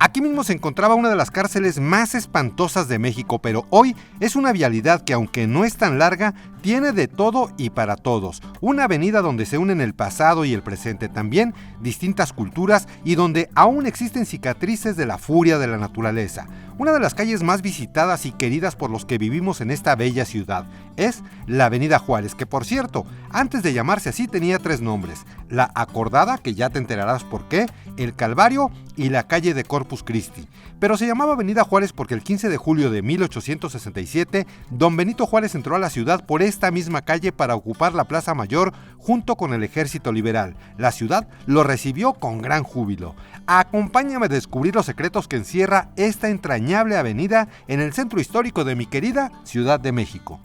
Aquí mismo se encontraba una de las cárceles más espantosas de México, pero hoy es una vialidad que, aunque no es tan larga, tiene de todo y para todos. Una avenida donde se unen el pasado y el presente, también distintas culturas y donde aún existen cicatrices de la furia de la naturaleza. Una de las calles más visitadas y queridas por los que vivimos en esta bella ciudad es la Avenida Juárez, que por cierto, antes de llamarse así tenía 3 nombres: la Acordada, que ya te enterarás por qué, el Calvario y la calle de Corpus Christi. Pero se llamaba Avenida Juárez porque el 15 de julio de 1867, don Benito Juárez entró a la ciudad por esta misma calle para ocupar la Plaza Mayor junto con el Ejército Liberal. La ciudad lo recibió con gran júbilo. Acompáñame a descubrir los secretos que encierra esta entrañable avenida en el centro histórico de mi querida Ciudad de México.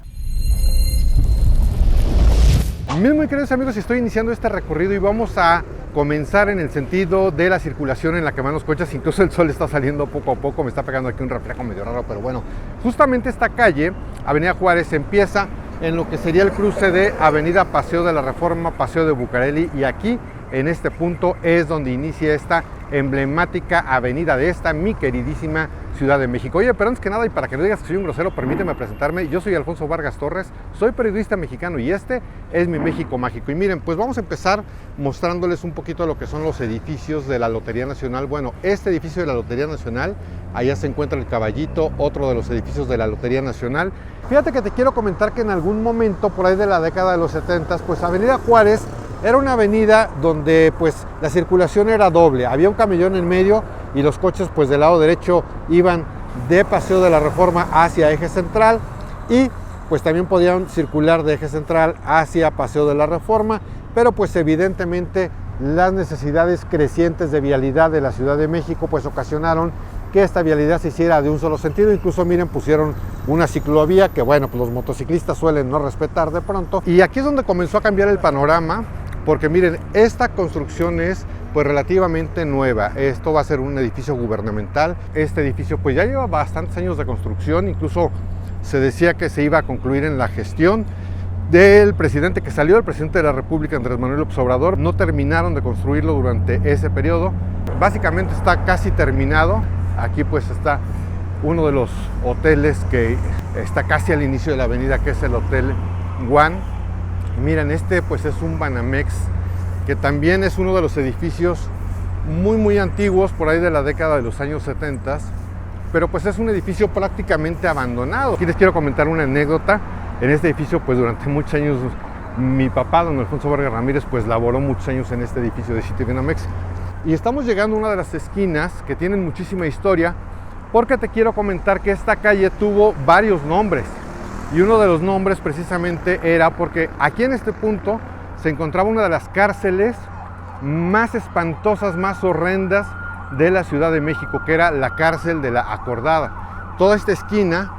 Muy queridos amigos, estoy iniciando este recorrido y vamos a comenzar en el sentido de la circulación en la que van los coches. Incluso el sol está saliendo poco a poco, me está pegando aquí un reflejo medio raro, pero bueno, justamente esta calle, Avenida Juárez, empieza en lo que sería el cruce de Avenida Paseo de la Reforma, Paseo de Bucareli, y aquí en este punto es donde inicia esta emblemática avenida de esta mi queridísima Ciudad de México. Oye, pero antes que nada, y para que no digas que soy un grosero, permíteme presentarme. Yo soy Alfonso Vargas Torres, soy periodista mexicano y este es mi México Mágico. Y miren, pues vamos a empezar mostrándoles un poquito lo que son los edificios de la Lotería Nacional. Bueno, este edificio de la Lotería Nacional, allá se encuentra el Caballito, otro de los edificios de la Lotería Nacional. Fíjate que te quiero comentar que en algún momento, por ahí de la década de los 70, pues Avenida Juárez era una avenida donde pues la circulación era doble, había un camellón en medio y los coches pues del lado derecho iban de Paseo de la Reforma hacia Eje Central y pues también podían circular de Eje Central hacia Paseo de la Reforma, pero pues evidentemente las necesidades crecientes de vialidad de la Ciudad de México pues ocasionaron que esta vialidad se hiciera de un solo sentido. Incluso miren, pusieron una ciclovía que bueno, pues los motociclistas suelen no respetar de pronto, y aquí es donde comenzó a cambiar el panorama. Porque miren, esta construcción es pues relativamente nueva. Esto va a ser un edificio gubernamental. Este edificio pues ya lleva bastantes años de construcción. Incluso se decía que se iba a concluir en la gestión del presidente que salió, el presidente de la República, Andrés Manuel López Obrador. No terminaron de construirlo durante ese periodo. Básicamente está casi terminado. Aquí pues está uno de los hoteles que está casi al inicio de la avenida, que es el Hotel One. Miren, este pues es un Banamex, que también es uno de los edificios muy antiguos, por ahí de la década de los años 70, pero pues es un edificio prácticamente abandonado. Aquí les quiero comentar una anécdota. En este edificio pues durante muchos años mi papá, don Alfonso Vargas Ramírez, pues laboró muchos años en este edificio de Citibanamex. Y estamos llegando a una de las esquinas que tienen muchísima historia, porque te quiero comentar que esta calle tuvo varios nombres. Y uno de los nombres precisamente era porque aquí en este punto se encontraba una de las cárceles más espantosas, más horrendas de la Ciudad de México, que era la cárcel de la Acordada. Toda esta esquina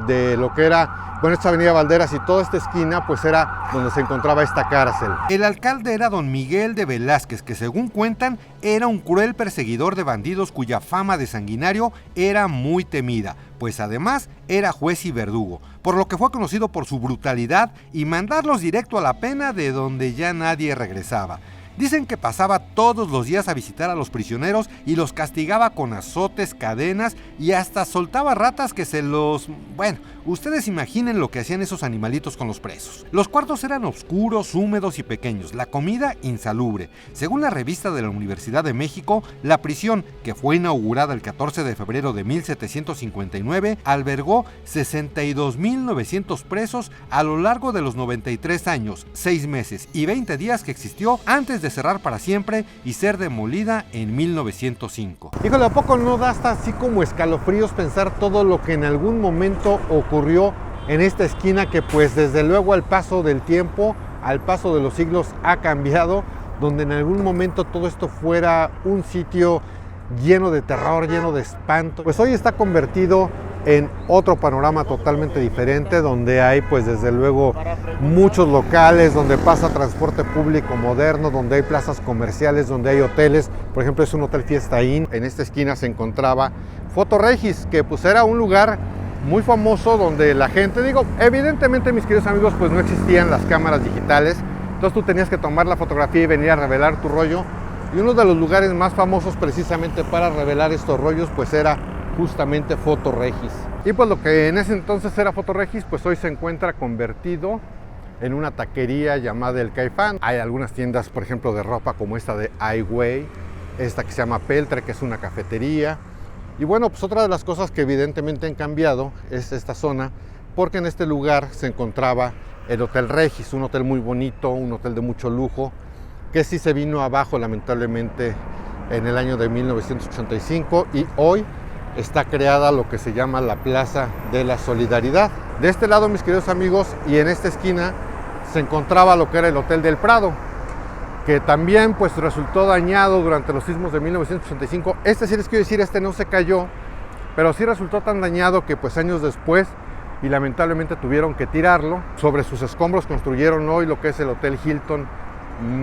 de lo que era, bueno, esta avenida Valderas y toda esta esquina pues era donde se encontraba esta cárcel. El alcalde era don Miguel de Velázquez, que según cuentan era un cruel perseguidor de bandidos cuya fama de sanguinario era muy temida, pues además era juez y verdugo, por lo que fue conocido por su brutalidad y mandarlos directo a la pena de donde ya nadie regresaba. Dicen que pasaba todos los días a visitar a los prisioneros y los castigaba con azotes, cadenas y hasta soltaba ratas que se los... Bueno, ustedes imaginen lo que hacían esos animalitos con los presos. Los cuartos eran oscuros, húmedos y pequeños, la comida insalubre. Según la revista de la Universidad de México, la prisión, que fue inaugurada el 14 de febrero de 1759, albergó 62.900 presos a lo largo de los 93 años, 6 meses y 20 días que existió antes de cerrar para siempre y ser demolida en 1905. Híjole, ¿a poco no da hasta así como escalofríos pensar todo lo que en algún momento ocurrió en esta esquina, que pues desde luego al paso del tiempo, al paso de los siglos ha cambiado, donde en algún momento todo esto fuera un sitio lleno de terror, lleno de espanto? Pues hoy está convertido en otro panorama totalmente diferente, donde hay pues desde luego muchos locales, donde pasa transporte público moderno, donde hay plazas comerciales, donde hay hoteles. Por ejemplo, es un hotel Fiesta Inn. En esta esquina se encontraba Fotoregis, que pues era un lugar muy famoso donde la gente, digo, evidentemente mis queridos amigos, pues no existían las cámaras digitales, entonces tú tenías que tomar la fotografía y venir a revelar tu rollo. Y uno de los lugares más famosos precisamente para revelar estos rollos pues era justamente Foto Regis. Y pues lo que en ese entonces era Foto Regis pues hoy se encuentra convertido en una taquería llamada El Caifán. Hay algunas tiendas, por ejemplo, de ropa como esta de Ai Weiwei, esta que se llama Peltre, que es una cafetería. Y bueno, pues otra de las cosas que evidentemente han cambiado es esta zona, porque en este lugar se encontraba el Hotel Regis, un hotel muy bonito, un hotel de mucho lujo, que sí se vino abajo lamentablemente en el año de 1985 y hoy está creada lo que se llama la Plaza de la Solidaridad. De este lado, mis queridos amigos, y en esta esquina se encontraba lo que era el Hotel del Prado, que también pues resultó dañado durante los sismos de 1985. Este sí les quiero decir, este no se cayó, pero sí resultó tan dañado que pues años después y lamentablemente tuvieron que tirarlo. Sobre sus escombros construyeron hoy lo que es el Hotel Hilton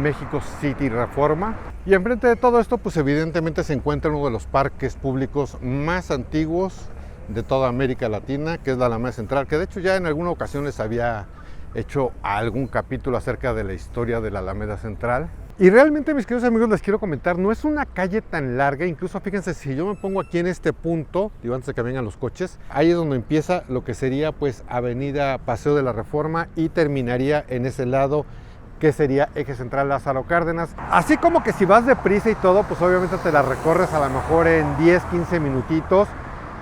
México City Reforma. Y enfrente de todo esto pues evidentemente se encuentra uno de los parques públicos más antiguos de toda América Latina, que es la Alameda Central, que de hecho ya en alguna ocasión les había hecho algún capítulo acerca de la historia de la Alameda Central. Y realmente, mis queridos amigos, les quiero comentar, no es una calle tan larga. Incluso fíjense, si yo me pongo aquí en este punto, digo, antes de que vengan los coches, ahí es donde empieza lo que sería pues Avenida Paseo de la Reforma y terminaría en ese lado que sería Eje Central Lázaro Cárdenas. Así como que si vas deprisa y todo, pues obviamente te la recorres a lo mejor en 10, 15 minutitos.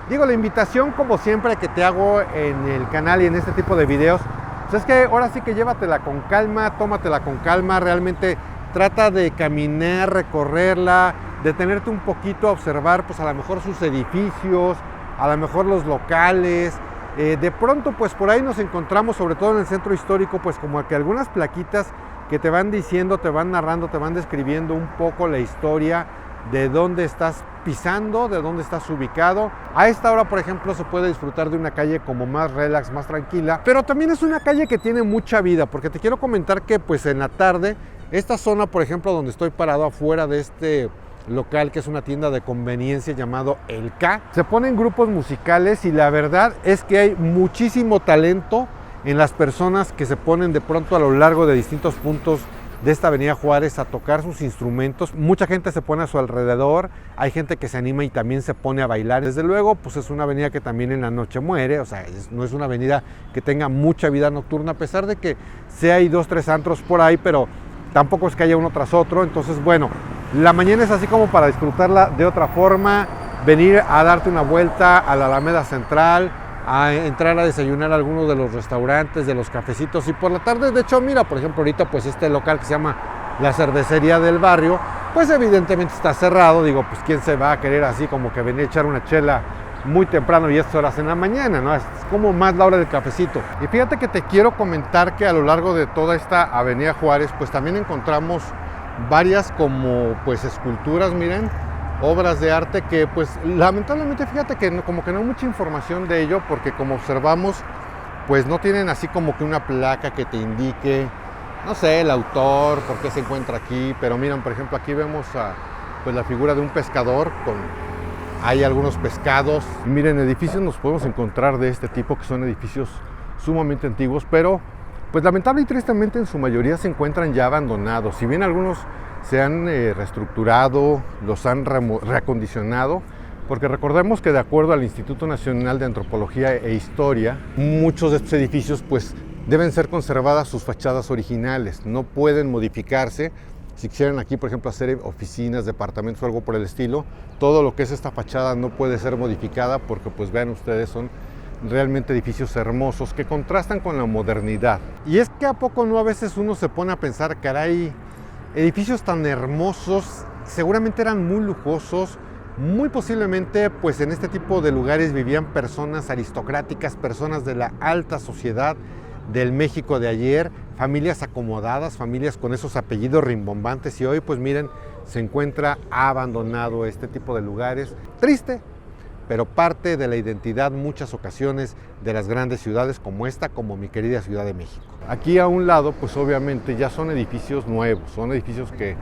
Digo, la invitación como siempre que te hago en el canal y en este tipo de videos, pues es que ahora sí que llévatela con calma, tómatela con calma, realmente trata de caminar, recorrerla, detenerte un poquito a observar pues a lo mejor sus edificios, a lo mejor los locales. De pronto pues por ahí nos encontramos, sobre todo en el centro histórico, pues como que algunas plaquitas que te van diciendo, te van narrando, te van describiendo un poco la historia de dónde estás pisando, de dónde estás ubicado. A esta hora, por ejemplo, se puede disfrutar de una calle como más relax, más tranquila, pero también es una calle que tiene mucha vida, porque te quiero comentar que pues en la tarde, esta zona, por ejemplo, donde estoy parado afuera de este local, que es una tienda de conveniencia llamado El K, se ponen grupos musicales y la verdad es que hay muchísimo talento en las personas que se ponen de pronto a lo largo de distintos puntos de esta Avenida Juárez a tocar sus instrumentos. Mucha gente se pone a su alrededor, hay gente que se anima y también se pone a bailar. Desde luego, pues es una avenida que también en la noche muere, o sea, no es una avenida que tenga mucha vida nocturna, a pesar de que sí hay 2, 3 antros por ahí, pero tampoco es que haya uno tras otro. Entonces, bueno, la mañana es así como para disfrutarla de otra forma, venir a darte una vuelta a la Alameda Central, a entrar a desayunar a algunos de los restaurantes, de los cafecitos. Y por la tarde, de hecho, mira, por ejemplo, ahorita pues este local que se llama La Cervecería del Barrio, pues evidentemente está cerrado. Digo, pues quién se va a querer así como que venir a echar una chela muy temprano y estas horas en la mañana, ¿no? Es como más la hora del cafecito. Y fíjate que te quiero comentar que a lo largo de toda esta Avenida Juárez, pues también encontramos varias como pues esculturas, miren, obras de arte que pues lamentablemente fíjate que como que no hay mucha información de ello, porque como observamos pues no tienen así como que una placa que te indique, no sé, el autor, por qué se encuentra aquí. Pero miren, por ejemplo, aquí vemos pues la figura de un pescador hay algunos pescados. Miren, edificios nos podemos encontrar de este tipo, que son edificios sumamente antiguos, pero pues lamentable y tristemente en su mayoría se encuentran ya abandonados. Si bien algunos se han reestructurado, los han reacondicionado, porque recordemos que de acuerdo al Instituto Nacional de Antropología e Historia, muchos de estos edificios pues deben ser conservadas sus fachadas originales, no pueden modificarse. Si quisieran aquí, por ejemplo, hacer oficinas, departamentos o algo por el estilo, todo lo que es esta fachada no puede ser modificada, porque pues vean ustedes, son realmente edificios hermosos que contrastan con la modernidad. Y es que a poco no a veces uno se pone a pensar, caray, edificios tan hermosos seguramente eran muy lujosos, muy posiblemente pues en este tipo de lugares vivían personas aristocráticas, personas de la alta sociedad del México de ayer, familias acomodadas, familias con esos apellidos rimbombantes, y hoy pues miren, se encuentra abandonado este tipo de lugares. Triste, pero parte de la identidad muchas ocasiones de las grandes ciudades como esta, como mi querida Ciudad de México. Aquí a un lado pues obviamente ya son edificios nuevos, son edificios que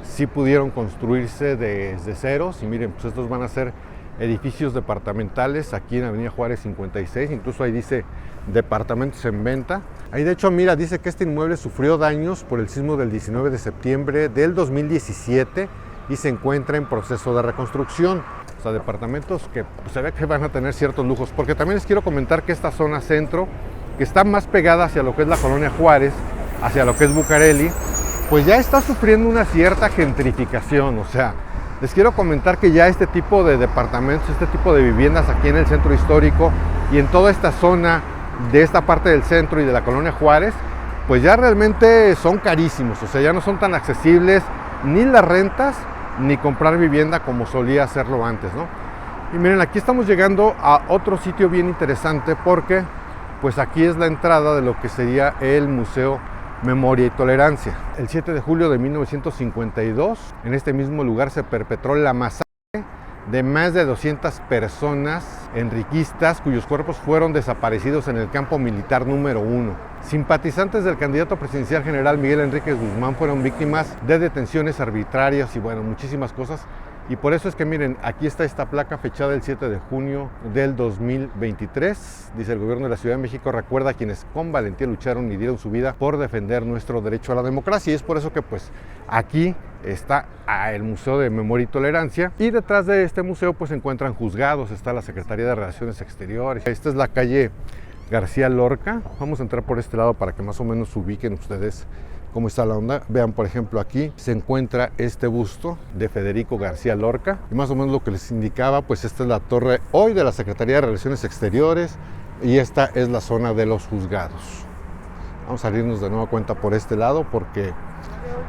sí pudieron construirse desde ceros, y miren, pues estos van a ser edificios departamentales aquí en Avenida Juárez 56, incluso ahí dice departamentos en venta. Ahí de hecho, mira, dice que este inmueble sufrió daños por el sismo del 19 de septiembre del 2017 y se encuentra en proceso de reconstrucción. O sea, departamentos que se ve que van a tener ciertos lujos, porque también les quiero comentar que esta zona centro, que está más pegada hacia lo que es la colonia Juárez, hacia lo que es Bucareli, pues ya está sufriendo una cierta gentrificación. O sea, les quiero comentar que ya este tipo de departamentos, este tipo de viviendas aquí en el centro histórico y en toda esta zona de esta parte del centro y de la colonia Juárez, pues ya realmente son carísimos. O sea, ya no son tan accesibles ni las rentas ni comprar vivienda como solía hacerlo antes, ¿no? Y miren, aquí estamos llegando a otro sitio bien interesante, porque pues aquí es la entrada de lo que sería el Museo Memoria y Tolerancia. El 7 de julio de 1952, en este mismo lugar se perpetró la masacre de más de 200 personas enriquistas cuyos cuerpos fueron desaparecidos en el campo militar número 1. Simpatizantes del candidato presidencial general Miguel Enríquez Guzmán fueron víctimas de detenciones arbitrarias y bueno, muchísimas cosas. Y por eso es que miren, aquí está esta placa fechada el 7 de junio del 2023. Dice: el gobierno de la Ciudad de México recuerda a quienes con valentía lucharon y dieron su vida por defender nuestro derecho a la democracia. Y es por eso que pues aquí está el Museo de Memoria y Tolerancia. Y detrás de este museo pues se encuentran juzgados, está la Secretaría de Relaciones Exteriores. Esta es la calle García Lorca. Vamos a entrar por este lado para que más o menos ubiquen ustedes cómo está la onda. Vean, por ejemplo, aquí se encuentra este busto de Federico García Lorca. Y más o menos lo que les indicaba, pues esta es la torre hoy de la Secretaría de Relaciones Exteriores y esta es la zona de los juzgados. Vamos a salirnos de nueva cuenta por este lado porque,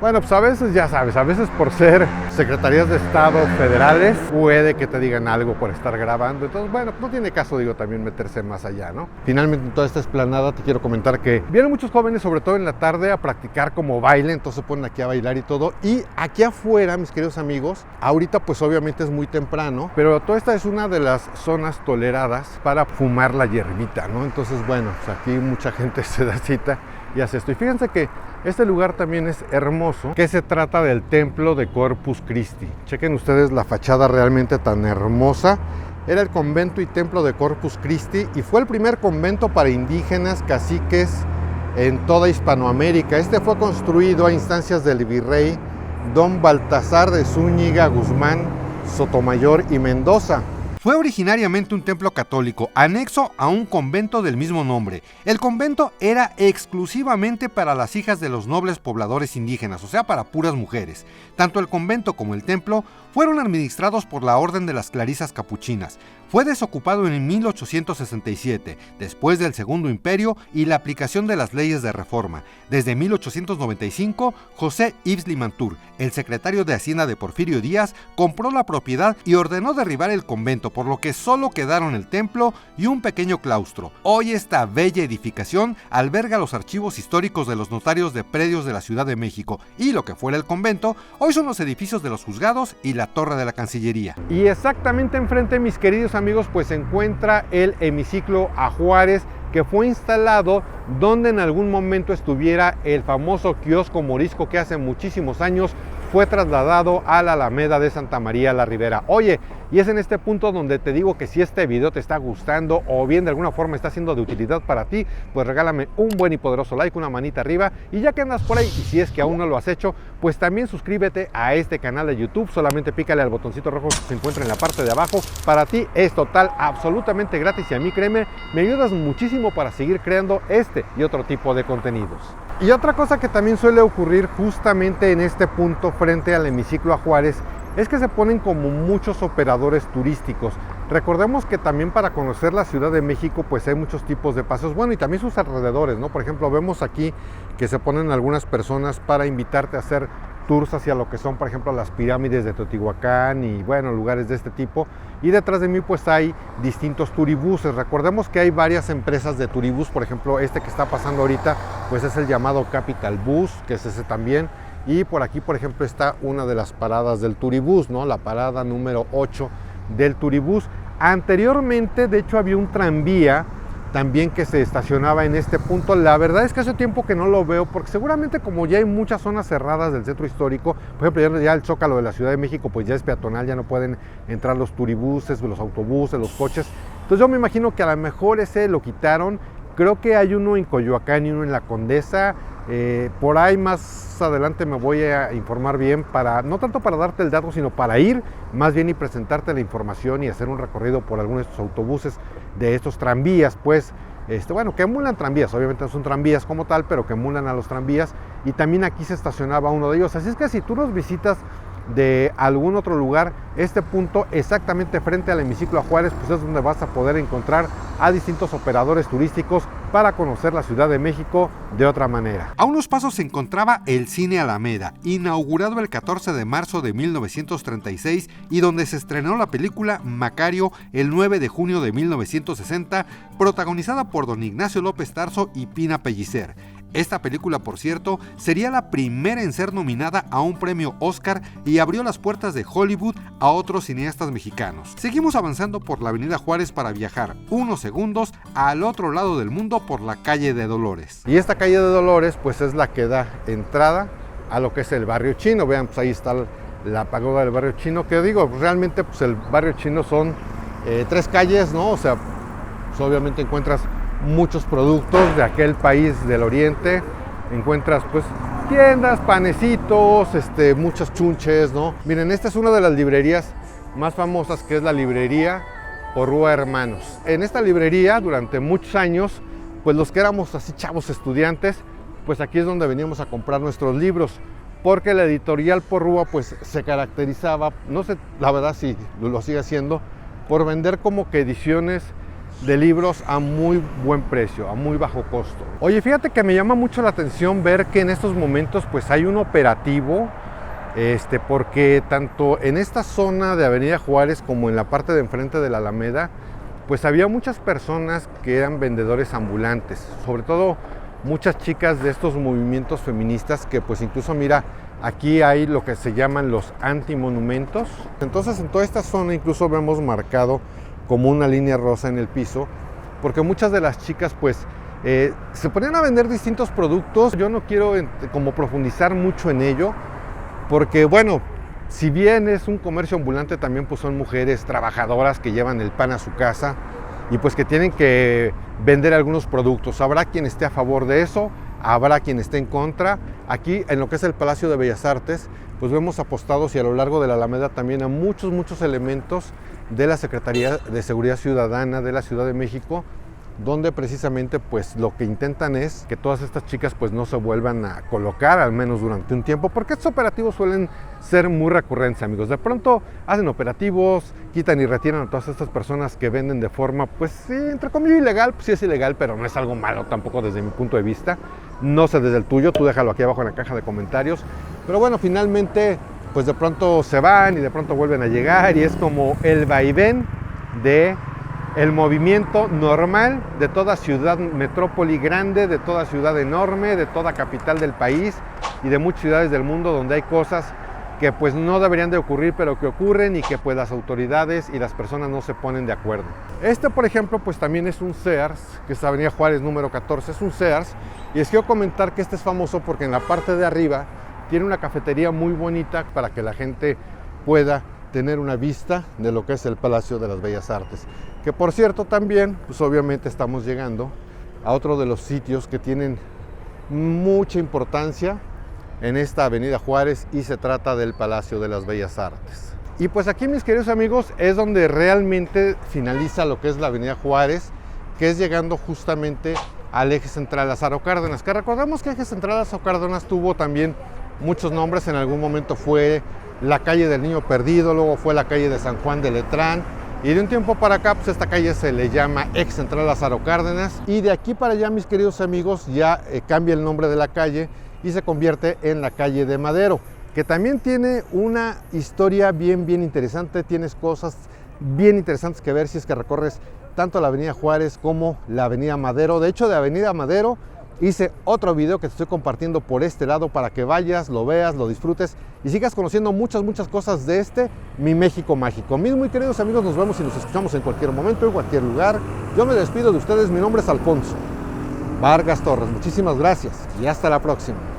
bueno, pues a veces, ya sabes, a veces por ser secretarías de Estado federales puede que te digan algo por estar grabando. Entonces, bueno, no tiene caso, digo, también meterse más allá, ¿no? Finalmente, en toda esta explanada te quiero comentar que vienen muchos jóvenes, sobre todo en la tarde, a practicar como baile. Entonces se ponen aquí a bailar y todo. Y aquí afuera, mis queridos amigos, ahorita pues obviamente es muy temprano, pero toda esta es una de las zonas toleradas para fumar la hierbita, ¿no? Entonces, bueno, pues aquí mucha gente se da cita y hace esto. Y fíjense que este lugar también es hermoso, que se trata del templo de Corpus Christi. Chequen ustedes la fachada realmente tan hermosa. Era el convento y templo de Corpus Christi y fue el primer convento para indígenas caciques en toda Hispanoamérica. Este fue construido a instancias del virrey don Baltasar de Zúñiga Guzmán, Sotomayor y Mendoza. Fue originariamente un templo católico, anexo a un convento del mismo nombre. El convento era exclusivamente para las hijas de los nobles pobladores indígenas, o sea, para puras mujeres. Tanto el convento como el templo fueron administrados por la Orden de las Clarisas Capuchinas. Fue desocupado en 1867, después del Segundo Imperio y la aplicación de las leyes de reforma. Desde 1895, José Yves Limantour, el secretario de Hacienda de Porfirio Díaz, compró la propiedad y ordenó derribar el convento, por lo que solo quedaron el templo y un pequeño claustro. Hoy esta bella edificación alberga los archivos históricos de los notarios de predios de la Ciudad de México, y lo que fuera el convento, hoy son los edificios de los juzgados y la torre de la Cancillería. Y exactamente enfrente, mis queridos amigos, pues se encuentra el hemiciclo a Juárez, que fue instalado donde en algún momento estuviera el famoso kiosco morisco que hace muchísimos años fue trasladado a la Alameda de Santa María la Ribera. Oye, y es en este punto donde te digo que si este video te está gustando o bien de alguna forma está siendo de utilidad para ti, pues regálame un buen y poderoso like, una manita arriba, y ya que andas por ahí, y si es que aún no lo has hecho, pues también suscríbete a este canal de YouTube. Solamente pícale al botoncito rojo que se encuentra en la parte de abajo. Para ti es total, absolutamente gratis, y a mí, créeme, me ayudas muchísimo para seguir creando este y otro tipo de contenidos. Y otra cosa que también suele ocurrir justamente en este punto frente al hemiciclo a Juárez es que se ponen como muchos operadores turísticos. Recordemos que también para conocer la Ciudad de México pues hay muchos tipos de paseos, bueno, y también sus alrededores, ¿no? Por ejemplo, vemos aquí que se ponen algunas personas para invitarte a hacer tours hacia lo que son, por ejemplo, las pirámides de Teotihuacán y, bueno, lugares de este tipo. Y detrás de mí pues hay distintos turibuses. Recordemos que hay varias empresas de turibús. Por ejemplo, este que está pasando ahorita pues es el llamado Capital Bus, que es ese también. Y por aquí, por ejemplo, está una de las paradas del turibús, ¿no? La parada número 8 del turibús. Anteriormente, de hecho, había un tranvía también que se estacionaba en este punto. La verdad es que hace tiempo que no lo veo, porque seguramente como ya hay muchas zonas cerradas del centro histórico, por ejemplo ya el Zócalo de la Ciudad de México pues ya es peatonal, ya no pueden entrar los turibuses, los autobuses, los coches. Entonces yo me imagino que a lo mejor ese lo quitaron. Creo que hay uno en Coyoacán y uno en La Condesa. Por ahí más adelante me voy a informar bien, para no tanto para darte el dato, sino para ir más bien y presentarte la información y hacer un recorrido por algunos de estos autobuses, de estos tranvías, pues, bueno, que emulan tranvías, obviamente no son tranvías como tal, pero que emulan a los tranvías, y también aquí se estacionaba uno de ellos. Así es que si tú los visitas de algún otro lugar, este punto exactamente frente al hemiciclo a Juárez, pues es donde vas a poder encontrar a distintos operadores turísticos para conocer la Ciudad de México de otra manera. A unos pasos se encontraba el Cine Alameda, inaugurado el 14 de marzo de 1936 y donde se estrenó la película Macario el 9 de junio de 1960, protagonizada por don Ignacio López Tarso y Pina Pellicer. Esta película, por cierto, sería la primera en ser nominada a un premio Oscar y abrió las puertas de Hollywood a otros cineastas mexicanos. Seguimos avanzando por la Avenida Juárez para viajar unos segundos al otro lado del mundo por la calle de Dolores. Y esta calle de Dolores pues es la que da entrada a lo que es el barrio chino. Vean, pues ahí está la pagoda del barrio chino, que digo, realmente pues el barrio chino son 3 calles, ¿no? O sea, pues obviamente encuentras muchos productos de aquel país del oriente, encuentras pues tiendas, panecitos, muchos chunches, ¿no? Miren, esta es una de las librerías más famosas, que es la librería Porrúa Hermanos. En esta librería durante muchos años, pues los que éramos así chavos estudiantes, pues aquí es donde veníamos a comprar nuestros libros, porque la editorial Porrúa pues se caracterizaba, no sé la verdad si lo sigue haciendo, por vender como que ediciones de libros a muy buen precio, a muy bajo costo. Oye, fíjate que me llama mucho la atención ver que en estos momentos pues hay un operativo, porque tanto en esta zona de Avenida Juárez como en la parte de enfrente de la Alameda, pues había muchas personas que eran vendedores ambulantes, sobre todo muchas chicas de estos movimientos feministas que pues incluso mira, aquí hay lo que se llaman los antimonumentos. Entonces en toda esta zona incluso vemos marcado como una línea rosa en el piso, porque muchas de las chicas pues se ponían a vender distintos productos. Yo no quiero como profundizar mucho en ello, porque bueno, si bien es un comercio ambulante, también pues son mujeres trabajadoras que llevan el pan a su casa y pues que tienen que vender algunos productos. Habrá quien esté a favor de eso, habrá quien esté en contra. Aquí en lo que es el Palacio de Bellas Artes, pues vemos apostados y a lo largo de la Alameda también a muchos elementos de la Secretaría de Seguridad Ciudadana de la Ciudad de México, donde precisamente pues lo que intentan es que todas estas chicas pues no se vuelvan a colocar, al menos durante un tiempo, porque estos operativos suelen ser muy recurrentes, amigos. De pronto hacen operativos, quitan y retiran a todas estas personas que venden de forma pues sí, entre comillas ilegal. Pues sí es ilegal, pero no es algo malo tampoco desde mi punto de vista. No sé desde el tuyo, tú déjalo aquí abajo en la caja de comentarios. Pero bueno, finalmente pues de pronto se van y de pronto vuelven a llegar, y es como el vaivén de el movimiento normal de toda ciudad metrópoli grande, de toda ciudad enorme, de toda capital del país y de muchas ciudades del mundo donde hay cosas que pues no deberían de ocurrir, pero que ocurren, y que pues las autoridades y las personas no se ponen de acuerdo. Por ejemplo, pues también es un Sears, que es Avenida Juárez número 14, es un Sears, y les quiero comentar que este es famoso porque en la parte de arriba tiene una cafetería muy bonita para que la gente pueda tener una vista de lo que es el Palacio de las Bellas Artes, que por cierto también, pues obviamente estamos llegando a otro de los sitios que tienen mucha importancia en esta Avenida Juárez, y se trata del Palacio de las Bellas Artes. Y pues aquí, mis queridos amigos, es donde realmente finaliza lo que es la Avenida Juárez, que es llegando justamente al eje central Lázaro Cárdenas, que recordemos que el eje central Lázaro Cárdenas tuvo también muchos nombres. En algún momento fue la calle del Niño Perdido, luego fue la calle de San Juan de Letrán, y de un tiempo para acá pues esta calle se le llama ex central Lázaro Cárdenas, y de aquí para allá, mis queridos amigos, ya cambia el nombre de la calle y se convierte en la calle de Madero, que también tiene una historia bien interesante. Tienes cosas bien interesantes que ver si es que recorres tanto la Avenida Juárez como la Avenida Madero. De hecho, de Avenida Madero hice otro video que te estoy compartiendo por este lado para que vayas, lo veas, lo disfrutes y sigas conociendo muchas cosas de mi México mágico. Mis muy queridos amigos, nos vemos y nos escuchamos en cualquier momento, en cualquier lugar. Yo me despido de ustedes, mi nombre es Alfonso Vargas Torres. Muchísimas gracias y hasta la próxima.